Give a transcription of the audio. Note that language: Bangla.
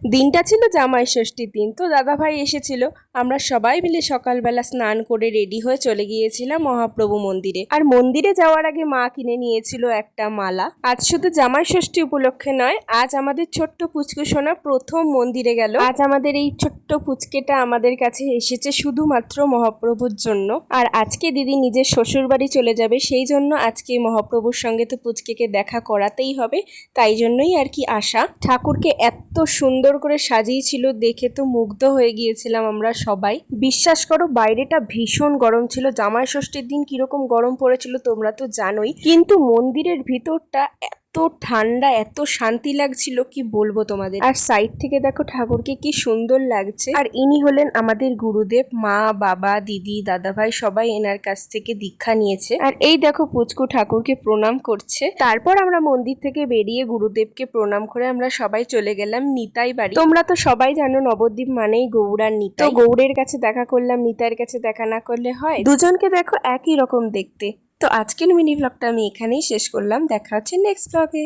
দিনটা ছিল জামাই ষষ্ঠীর দিন। তো দাদাভাই এসেছিল, আমরা সবাই মিলে সকালবেলা স্নান করে রেডি হয়ে চলে গিয়েছিলাম মহাপ্রভু মন্দিরে। আর মন্দিরে যাওয়ার আগে মা কিনে নিয়েছিল একটা মালা। আজ শুধু জামাই ষষ্ঠী উপলক্ষে নয়, আজ আমাদের ছোট্ট পুচকু সোনা প্রথম মন্দিরে গেল। আজ আমাদের এই ছোট্ট পুচকেটা আমাদের কাছে এসেছে শুধুমাত্র মহাপ্রভুর জন্য। আর আজকে দিদি নিজের শ্বশুর বাড়ি চলে যাবে, সেই জন্য আজকে মহাপ্রভুর সঙ্গে তো পুচকেকে দেখা করাতেই হবে, তাই জন্যই আর কি আসা। ঠাকুরকে এত সুন্দর করে সাজিয়েছিল, দেখে তো মুগ্ধ হয়ে গিয়েছিলাম আমরা সবাই। বিশ্বাস করো, বাইরেটা ভীষণ গরম ছিল। জামাই ষষ্ঠীর দিন কিরকম গরম পড়েছিল তোমরা তো জানোই, কিন্তু মন্দিরের ভিতরটা এত ঠান্ডা, এত শান্তি লাগছিল কি বলবো তোমাদের। আর সাইড থেকে দেখো ঠাকুরকে কি সুন্দর লাগছে। আর ইনি হলেন আমাদের গুরুদেব, মা বাবা দিদি দাদাভাই সবাই এনার কাছ থেকে দীক্ষা নিয়েছে। আর এই দেখো পুচকু ঠাকুরকে প্রণাম করছে। তারপর আমরা মন্দির থেকে বেরিয়ে গুরুদেবকে প্রণাম করে আমরা সবাই চলে গেলাম নিতাই বাড়ি। তোমরা তো সবাই জানো নবদ্বীপ মানেই গৌড় আর নিতাই। তো গৌড়ের কাছে দেখা করলাম, নিতাইয়ের কাছে দেখা না করলে হয়? দুজনকে দেখো একই রকম দেখতে। তো আজকের মিনি ব্লগটা আমি এখানেই শেষ করলাম, দেখা হচ্ছে নেক্সট ব্লগে।